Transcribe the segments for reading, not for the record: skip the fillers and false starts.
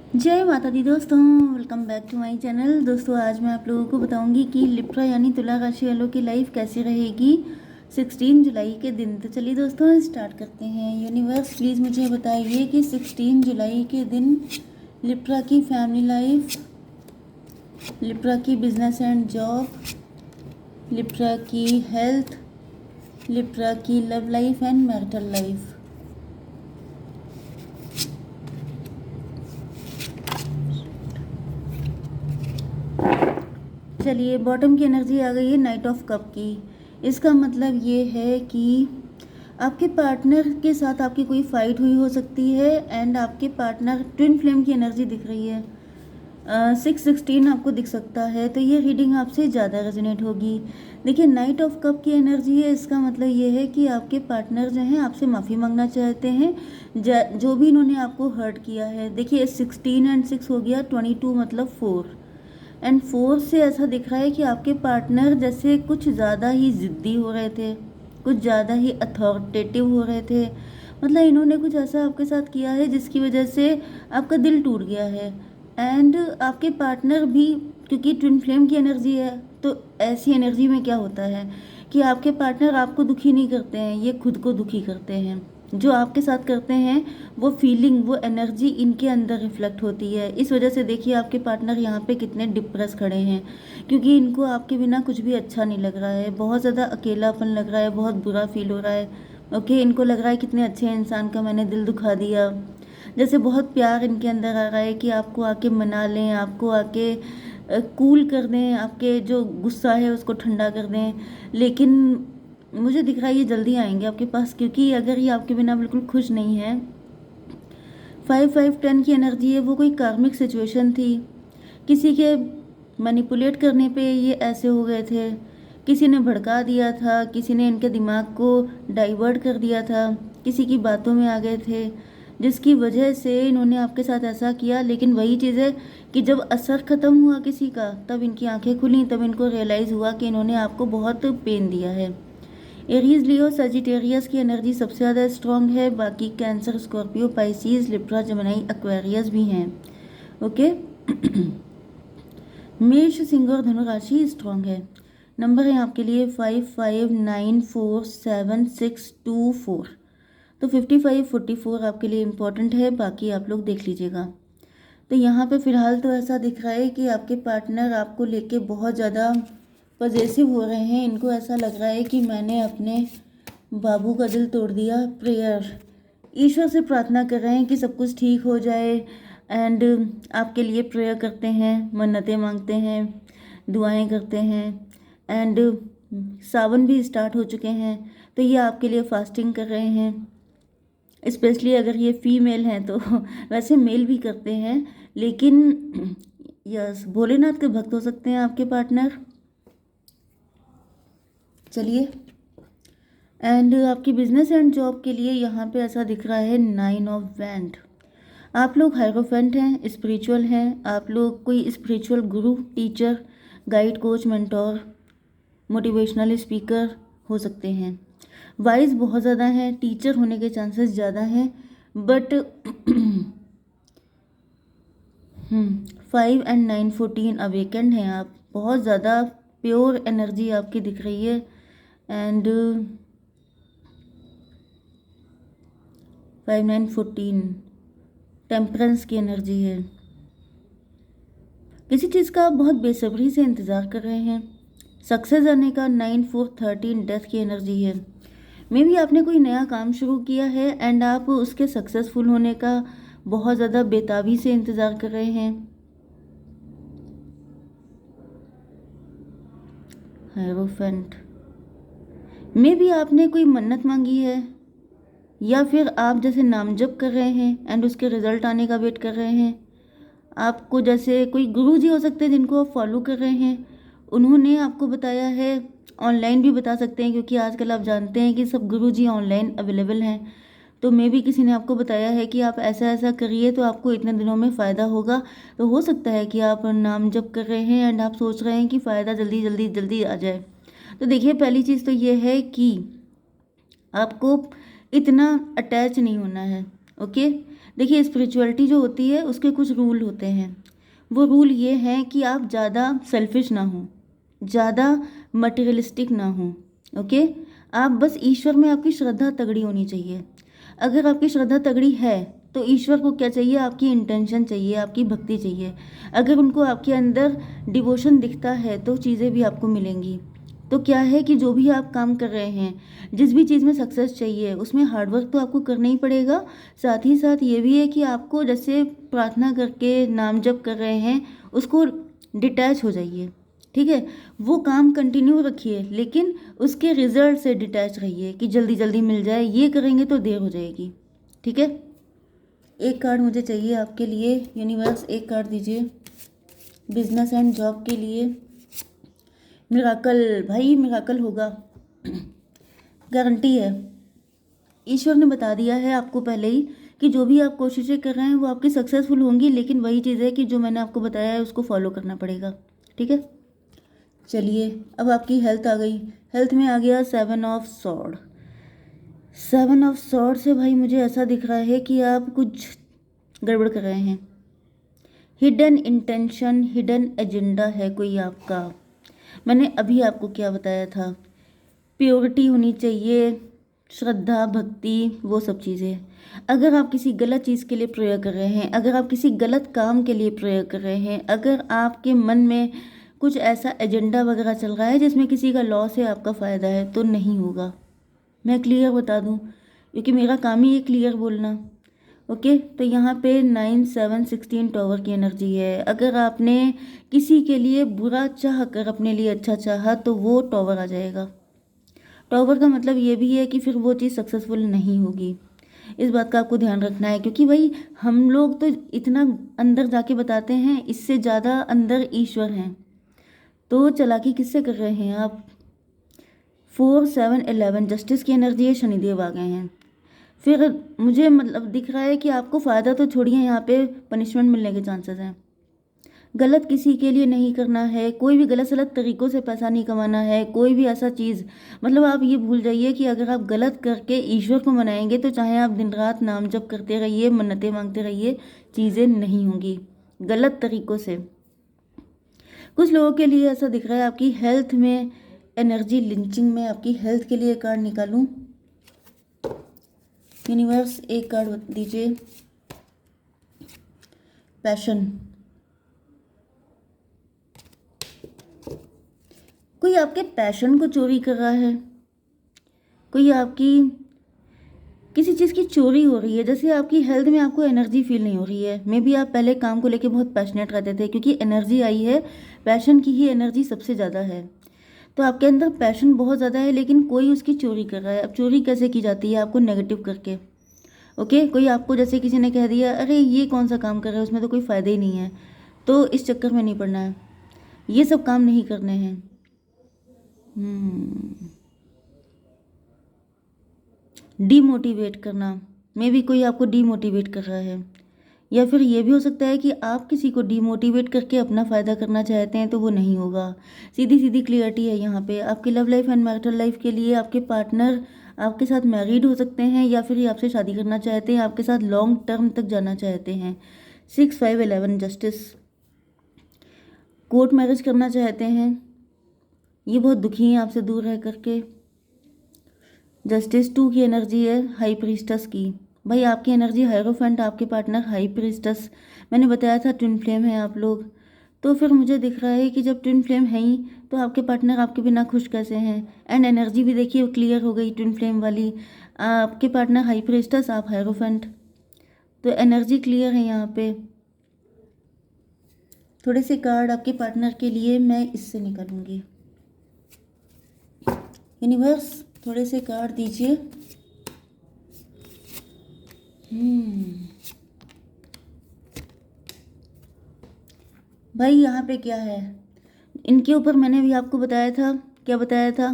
जय माता दी दोस्तों, welcome back to my channel. दोस्तों आज मैं आप लोगों को बताऊंगी कि लिब्रा यानी तुला राशि वालों की लाइफ कैसी रहेगी 16 जुलाई के दिन। तो चलिए दोस्तों स्टार्ट करते हैं। यूनिवर्स प्लीज़ मुझे बताइए कि 16 जुलाई के दिन लिब्रा की फैमिली लाइफ, लिब्रा की बिजनेस एंड जॉब, लिब्रा की हेल्थ, लिब्रा की love life and marital life. चलिए, बॉटम की एनर्जी आ गई है नाइट ऑफ कप की। इसका मतलब ये है कि आपके पार्टनर के साथ आपकी कोई फाइट हुई हो सकती है एंड आपके पार्टनर ट्विन फ्लेम की एनर्जी दिख रही है। 616 आपको दिख सकता है, तो ये रीडिंग आपसे ज़्यादा रेजोनेट होगी। देखिए, नाइट ऑफ कप की एनर्जी है, इसका मतलब ये है कि आपके पार्टनर जो हैं आपसे माफ़ी मांगना चाहते हैं जो भी इन्होंने आपको हर्ट किया है। देखिए 16 एंड 6 हो गया 22, मतलब 4 एंड 4 से ऐसा दिख रहा है कि आपके पार्टनर जैसे कुछ ज़्यादा ही ज़िद्दी हो रहे थे, कुछ ज़्यादा ही अथॉरिटेटिव हो रहे थे। मतलब इन्होंने कुछ ऐसा आपके साथ किया है जिसकी वजह से आपका दिल टूट गया है। एंड आपके पार्टनर भी, क्योंकि ट्विन फ्लेम की एनर्जी है, तो ऐसी एनर्जी में क्या होता है कि आपके पार्टनर आपको दुखी नहीं करते हैं, ये खुद को दुखी करते हैं। जो आपके साथ करते हैं वो फीलिंग, वो एनर्जी इनके अंदर रिफ्लेक्ट होती है। इस वजह से देखिए आपके पार्टनर यहाँ पे कितने डिप्रेस खड़े हैं, क्योंकि इनको आपके बिना कुछ भी अच्छा नहीं लग रहा है। बहुत ज़्यादा अकेलापन लग रहा है, बहुत बुरा फील हो रहा है। ओके, इनको लग रहा है कितने अच्छे इंसान का मैंने दिल दुखा दिया। जैसे बहुत प्यार इनके अंदर आ रहा है कि आपको आके मना लें, आपको आके कूल कर दें, आपके जो गुस्सा है उसको ठंडा कर दें। लेकिन मुझे दिख रहा है ये जल्दी आएंगे आपके पास, क्योंकि अगर ये आपके बिना बिल्कुल खुश नहीं है। 5-5-10 की एनर्जी है, वो कोई कार्मिक सिचुएशन थी। किसी के मैनिपुलेट करने पे ये ऐसे हो गए थे, किसी ने भड़का दिया था, किसी ने इनके दिमाग को डाइवर्ट कर दिया था, किसी की बातों में आ गए थे, जिसकी वजह से इन्होंने आपके साथ ऐसा किया। लेकिन वही चीज़ है कि जब असर ख़त्म हुआ किसी का, तब इनकी आंखें खुली, तब इनको रियलाइज़ हुआ कि इन्होंने आपको बहुत पेन दिया है। एरीज, लियो, सजिटेरियस की एनर्जी सबसे ज़्यादा स्ट्रॉन्ग है। बाकी cancer, Scorpio, Pisces, Libra, जमनाई, Aquarius भी हैं। ओके। मेष, सिंह और धनु राशि स्ट्रॉन्ग है। नंबर है आपके लिए 55947624। तो 5544 आपके लिए इम्पोर्टेंट है, बाकी आप लोग देख लीजिएगा। तो यहाँ पे फ़िलहाल तो ऐसा दिख रहा है कि आपके पार्टनर आपको लेके बहुत ज़्यादा पजेसिव हो रहे हैं। इनको ऐसा लग रहा है कि मैंने अपने बाबू का दिल तोड़ दिया। प्रेयर, ईश्वर से प्रार्थना कर रहे हैं कि सब कुछ ठीक हो जाए एंड आपके लिए प्रेयर करते हैं, मन्नतें मांगते हैं, दुआएं करते हैं। एंड सावन भी स्टार्ट हो चुके हैं, तो ये आपके लिए फास्टिंग कर रहे हैं। स्पेशली अगर ये फीमेल हैं तो वैसे मेल भी करते हैं, लेकिन यस, भोलेनाथ के भक्त हो सकते हैं आपके पार्टनर। चलिए, एंड आपकी बिजनेस एंड जॉब के लिए यहाँ पे ऐसा दिख रहा है 9 ऑफ वैंड। आप लोग हायरोफेंट हैं, स्पिरिचुअल हैं, आप लोग कोई स्पिरिचुअल गुरु, teacher, guide, coach, mentor, motivational speaker हो सकते हैं। वाइज बहुत ज़्यादा हैं, टीचर होने के चांसेस ज़्यादा हैं, बट 5 एंड 9 14 अवेकेंड हैं आप। बहुत ज़्यादा प्योर एनर्जी आपकी दिख रही है। एंड 5 9 14 टेम्परेंस की एनर्जी है। किसी चीज़ का आप बहुत बेसब्री से इंतज़ार कर रहे हैं। सक्सेस आने का 9 4 13 डेथ की एनर्जी है। मे भी आपने कोई नया काम शुरू किया है एंड आप उसके सक्सेसफुल होने का बहुत ज़्यादा बेताबी से इंतज़ार कर रहे हैं। हायरोफेंट, मे भी आपने कोई मन्नत मांगी है, या फिर आप जैसे नाम जप कर रहे हैं एंड उसके रिजल्ट आने का वेट कर रहे हैं। आपको जैसे कोई गुरु जी हो सकते हैं जिनको आप फॉलो कर रहे हैं, उन्होंने आपको बताया है। ऑनलाइन भी बता सकते हैं, क्योंकि आजकल आप जानते हैं कि सब गुरु जी ऑनलाइन अवेलेबल हैं। तो मे भी किसी ने आपको बताया है कि आप ऐसा ऐसा करिए तो आपको इतने दिनों में फ़ायदा होगा। तो हो सकता है कि आप नाम जप कर रहे हैं एंड आप सोच रहे हैं कि फ़ायदा जल्दी जल्दी जल्दी आ जाए। तो देखिए, पहली चीज़ तो ये है कि आपको इतना अटैच नहीं होना है। ओके, देखिए स्पिरिचुअलिटी जो होती है उसके कुछ रूल होते हैं। वो रूल ये हैं कि आप ज़्यादा सेल्फिश ना हो, ज़्यादा मटेरियलिस्टिक ना हो। ओके, आप बस ईश्वर में आपकी श्रद्धा तगड़ी होनी चाहिए। अगर आपकी श्रद्धा तगड़ी है तो ईश्वर को क्या चाहिए, आपकी इंटेंशन चाहिए, आपकी भक्ति चाहिए। अगर उनको आपके अंदर डिवोशन दिखता है तो चीज़ें भी आपको मिलेंगी। तो क्या है कि जो भी आप काम कर रहे हैं, जिस भी चीज़ में सक्सेस चाहिए उसमें हार्डवर्क तो आपको करना ही पड़ेगा। साथ ही साथ ये भी है कि आपको जैसे प्रार्थना करके नाम जप कर रहे हैं उसको डिटैच हो जाइए। ठीक है, वो काम कंटिन्यू रखिए लेकिन उसके रिजल्ट से डिटैच रहिए कि जल्दी जल्दी मिल जाए, ये करेंगे तो देर हो जाएगी। ठीक है, एक कार्ड मुझे चाहिए आपके लिए यूनिवर्स, एक कार्ड दीजिए बिजनेस एंड जॉब के लिए। मिराकल, भाई मिराकल होगा, गारंटी है। ईश्वर ने बता दिया है आपको पहले ही कि जो भी आप कोशिशें कर रहे हैं वो आपकी सक्सेसफुल होंगी, लेकिन वही चीज़ है कि जो मैंने आपको बताया है उसको फॉलो करना पड़ेगा। ठीक है, चलिए अब आपकी हेल्थ आ गई। हेल्थ में आ गया 7 ऑफ सॉर्ड। 7 ऑफ सॉर्ड से भाई मुझे ऐसा दिख रहा है कि आप कुछ गड़बड़ कर रहे हैं। हिडन इंटेंशन, हिडन एजेंडा है कोई आपका। मैंने अभी आपको क्या बताया था, प्योरिटी होनी चाहिए, श्रद्धा भक्ति, वो सब चीज़ें। अगर आप किसी गलत चीज़ के लिए प्रेयर कर रहे हैं, अगर आप किसी गलत काम के लिए प्रेयर कर रहे हैं, अगर आपके मन में कुछ ऐसा एजेंडा वगैरह चल रहा है जिसमें किसी का लॉस है, आपका फ़ायदा है, तो नहीं होगा। मैं क्लियर बता दूं क्योंकि मेरा काम ही है क्लियर बोलना। ओके, तो यहाँ पे 9 7 16 टॉवर की एनर्जी है। अगर आपने किसी के लिए बुरा चाह कर अपने लिए अच्छा चाहा तो वो टॉवर आ जाएगा। टॉवर का मतलब ये भी है कि फिर वो चीज़ सक्सेसफुल नहीं होगी। इस बात का आपको ध्यान रखना है क्योंकि भाई हम लोग तो इतना अंदर जाके बताते हैं, इससे ज़्यादा अंदर ईश्वर हैं। तो चालाकी किससे कर रहे हैं आप। 4 7 11 जस्टिस की एनर्जी है, शनिदेव आ गए हैं। फिर मुझे मतलब दिख रहा है कि आपको फ़ायदा तो छोड़िए, यहाँ पे पनिशमेंट मिलने के चांसेस हैं। गलत किसी के लिए नहीं करना है, कोई भी गलत सलत तरीक़ों से पैसा नहीं कमाना है, कोई भी ऐसा चीज़, मतलब आप ये भूल जाइए कि अगर आप गलत करके ईश्वर को मनाएंगे तो चाहे आप दिन रात नाम जप करते रहिए, मन्नतें मांगते रहिए, चीज़ें नहीं होंगी गलत तरीक़ों से। कुछ लोगों के लिए ऐसा दिख रहा है आपकी हेल्थ में एनर्जी लिंचिंग में। आपकी हेल्थ के लिए कार्ड निकालूं यूनिवर्स, एक कार्ड दीजिए पैशन। कोई आपके पैशन को चोरी कर रहा है, कोई आपकी किसी चीज़ की चोरी हो रही है। जैसे आपकी हेल्थ में आपको एनर्जी फील नहीं हो रही है, मे बी आप पहले काम को लेके बहुत पैशनेट रहते थे, क्योंकि एनर्जी आई है, पैशन की ही एनर्जी सबसे ज़्यादा है। तो आपके अंदर पैशन बहुत ज़्यादा है लेकिन कोई उसकी चोरी कर रहा है। अब चोरी कैसे की जाती है, आपको नेगेटिव करके। ओके, कोई आपको जैसे किसी ने कह दिया अरे ये कौन सा काम कर रहा है, उसमें तो कोई फ़ायदा ही नहीं है, तो इस चक्कर में नहीं पड़ना है, ये सब काम नहीं करने हैं। डीमोटिवेट करना, मे बी कोई आपको डीमोटिवेट कर रहा है, या फिर ये भी हो सकता है कि आप किसी को डीमोटिवेट करके अपना फ़ायदा करना चाहते हैं, तो वो नहीं होगा। सीधी सीधी क्लियरिटी है यहाँ पे। आपकी love life and marital life के लिए आपके पार्टनर आपके साथ मैरिड हो सकते हैं या फिर ये आपसे शादी करना चाहते हैं, आपके साथ लॉन्ग टर्म तक जाना चाहते हैं। 6 5 11 जस्टिस, कोर्ट मैरिज करना चाहते हैं, ये बहुत दुखी हैं आपसे दूर रह करके। जस्टिस 2 की एनर्जी है हाई प्रीस्टस की। भाई आपकी एनर्जी हायरोफेंट, आपके पार्टनर हाई प्रीस्टस। मैंने बताया था ट्विन फ्लेम है आप लोग। तो फिर मुझे दिख रहा है कि जब ट्विन फ्लेम है ही तो आपके पार्टनर आपके बिना खुश कैसे हैं। एंड एनर्जी भी देखिए क्लियर हो गई ट्विन फ्लेम वाली। आपके पार्टनर हाई प्रीस्टस, आप हायरोफेंट, तो एनर्जी क्लियर है यहाँ पे। थोड़े से कार्ड आपके पार्टनर के लिए मैं इससे निकालूंगी। यूनिवर्स, थोड़े से कार्ड दीजिए। भाई यहाँ पे क्या है, इनके ऊपर मैंने भी आपको बताया था, क्या बताया था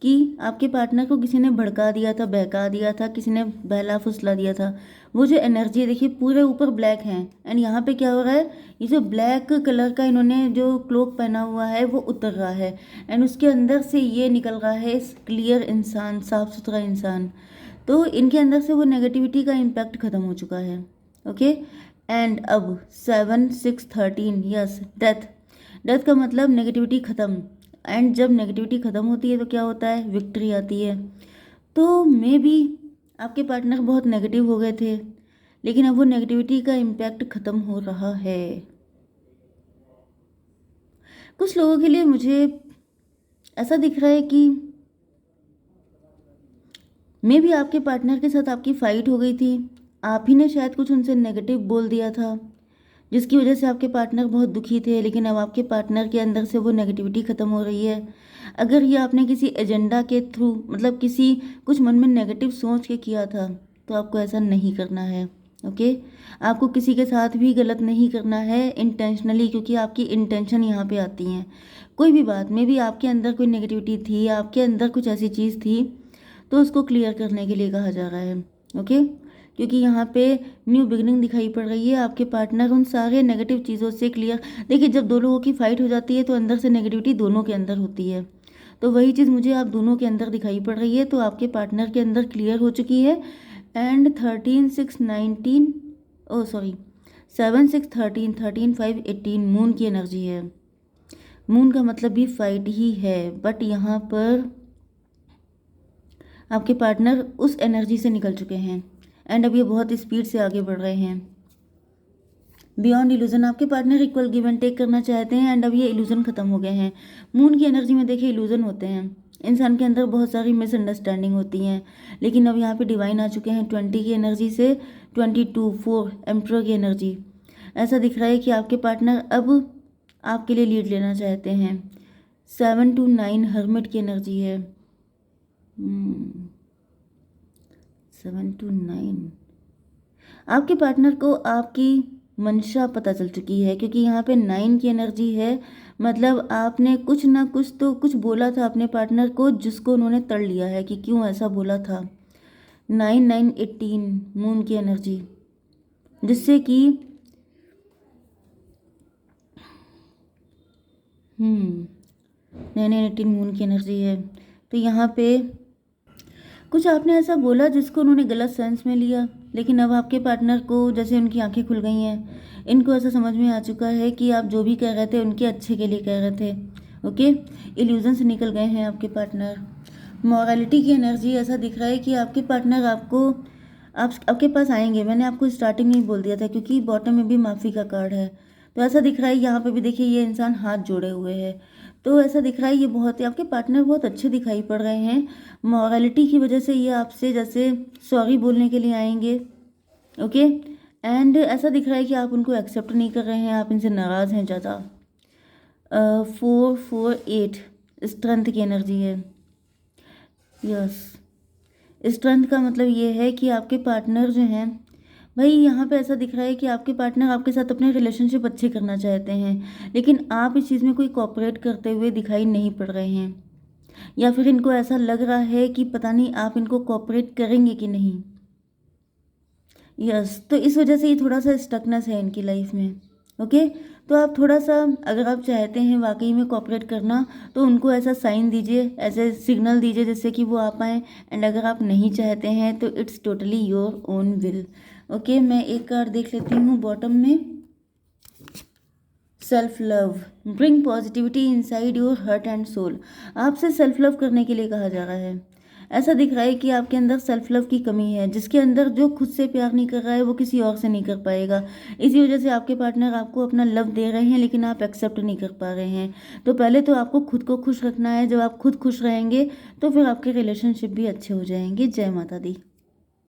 कि आपके पार्टनर को किसी ने भड़का दिया था, बहका दिया था, किसी ने बहला फुसला दिया था। वो जो एनर्जी है देखिए पूरे ऊपर ब्लैक हैं, एंड यहाँ पे क्या हो रहा है, ये जो ब्लैक कलर का इन्होंने जो क्लोक पहना हुआ है वो उतर रहा है, एंड उसके अंदर से ये निकल रहा है क्लियर इंसान, साफ सुथरा इंसान। तो इनके अंदर से वो नेगेटिविटी का इम्पैक्ट ख़त्म हो चुका है। ओके। एंड अब 7 6 13, यस, डेथ। डेथ का मतलब नेगेटिविटी ख़त्म। एंड जब नेगेटिविटी ख़त्म होती है तो क्या होता है, विक्ट्री आती है। तो मे बी आपके पार्टनर बहुत नेगेटिव हो गए थे, लेकिन अब वो नेगेटिविटी का इम्पैक्ट ख़त्म हो रहा है। कुछ लोगों के लिए मुझे ऐसा दिख रहा है कि मे बी आपके पार्टनर के साथ आपकी फ़ाइट हो गई थी, आप ही ने शायद कुछ उनसे नेगेटिव बोल दिया था, जिसकी वजह से आपके पार्टनर बहुत दुखी थे, लेकिन अब आपके पार्टनर के अंदर से वो नेगेटिविटी ख़त्म हो रही है। अगर ये आपने किसी एजेंडा के थ्रू, मतलब किसी कुछ मन में नेगेटिव सोच के किया था, तो आपको ऐसा नहीं करना है। ओके, आपको किसी के साथ भी गलत नहीं करना है इंटेंशनली, क्योंकि आपकी इंटेंशन यहाँ पे आती हैं। कोई भी बात में भी आपके अंदर कोई नेगेटिविटी थी, आपके अंदर कुछ ऐसी चीज़ थी, तो उसको क्लियर करने के लिए कहा जा रहा है। ओके, क्योंकि यहाँ पे न्यू बिगनिंग दिखाई पड़ रही है। आपके पार्टनर उन सारे नेगेटिव चीज़ों से क्लियर, देखिए जब दो लोगों की फाइट हो जाती है तो अंदर से नेगेटिविटी दोनों के अंदर होती है, तो वही चीज़ मुझे आप दोनों के अंदर दिखाई पड़ रही है। तो आपके पार्टनर के अंदर क्लियर हो चुकी है। एंड 13 6 19, ओ सॉरी 7 6 13 13 5 18 मून की एनर्जी है। मून का मतलब भी फाइट ही है, बट यहाँ पर आपके पार्टनर उस एनर्जी से निकल चुके हैं एंड अब ये बहुत स्पीड से आगे बढ़ रहे हैं। बियॉन्ड इल्यूजन, आपके partner equal give and take करना चाहते हैं एंड अब ये इल्यूजन खत्म हो गए हैं। मून की एनर्जी में देखिए इल्यूजन होते हैं, इंसान के अंदर बहुत सारी मिसअंडरस्टैंडिंग होती हैं, लेकिन अब यहाँ पे डिवाइन आ चुके हैं 20 की एनर्जी से 22 4 एम्परर की एनर्जी। ऐसा दिख रहा है कि आपके पार्टनर अब आपके लिए लीड लेना चाहते हैं। 7 to 9 हर्मिट की एनर्जी है। 7 to 9, आपके पार्टनर को आपकी मंशा पता चल चुकी है, क्योंकि यहाँ पे 9 की एनर्जी है। मतलब आपने कुछ ना कुछ तो कुछ बोला था अपने पार्टनर को, जिसको उन्होंने तड़ लिया है कि क्यों ऐसा बोला था। 9 9 18 मून की एनर्जी, जिससे कि 9 9 18 मून की एनर्जी है। तो यहाँ पे कुछ आपने ऐसा बोला जिसको उन्होंने गलत सेंस में लिया, लेकिन अब आपके पार्टनर को जैसे उनकी आंखें खुल गई हैं, इनको ऐसा समझ में आ चुका है कि आप जो भी कह रहे थे उनके अच्छे के लिए कह रहे थे। ओके, इल्यूजन से निकल गए हैं आपके पार्टनर। मॉरलिटी की एनर्जी, ऐसा दिख रहा है कि आपके पार्टनर आपके पास आएंगे। मैंने आपको स्टार्टिंग में ही बोल दिया था, क्योंकि बॉटम में भी माफ़ी का कार्ड है। तो ऐसा दिख रहा है यहाँ पे भी देखिए ये इंसान हाथ जोड़े हुए है, तो ऐसा दिख रहा है ये बहुत आपके पार्टनर बहुत अच्छे दिखाई पड़ रहे हैं। मॉरलिटी की वजह से ये आपसे जैसे सॉरी बोलने के लिए आएंगे। ओके, एंड ऐसा दिख रहा है कि आप उनको एक्सेप्ट नहीं कर रहे हैं, आप इनसे नाराज़ हैं ज़्यादा। 4 4 8 स्ट्रेंथ की एनर्जी है। यस, स्ट्रेंथ का मतलब ये है कि आपके पार्टनर जो हैं भाई, यहाँ पे ऐसा दिख रहा है कि आपके पार्टनर आपके साथ अपने रिलेशनशिप अच्छे करना चाहते हैं, लेकिन आप इस चीज़ में कोई कोऑपरेट करते हुए दिखाई नहीं पड़ रहे हैं, या फिर इनको ऐसा लग रहा है कि पता नहीं आप इनको कोऑपरेट करेंगे कि नहीं। यस, तो इस वजह से ये थोड़ा सा स्टकनेस है इनकी लाइफ में। ओके, तो आप थोड़ा सा, अगर आप चाहते हैं वाकई में कोऑपरेट करना, तो उनको ऐसा साइन दीजिए, ऐसे सिग्नल दीजिए जिससे कि वो आ पाएँ। एंड अगर आप नहीं चाहते हैं तो it's totally your own will. Okay, मैं एक कार्ड देख लेती हूँ बॉटम में। Self love, bring positivity inside your heart and soul. आपसे सेल्फ लव करने के लिए कहा जा रहा है। ऐसा दिख रहा है कि आपके अंदर सेल्फ लव की कमी है, जिसके अंदर जो खुद से प्यार नहीं कर रहा है वो किसी और से नहीं कर पाएगा। इसी वजह से आपके पार्टनर आपको अपना लव दे रहे हैं, लेकिन आप एक्सेप्ट नहीं कर पा रहे हैं। तो पहले तो आपको खुद को खुश रखना है। जब आप खुद खुश रहेंगे तो फिर आपके रिलेशनशिप भी अच्छे हो जाएंगे। जय माता दी।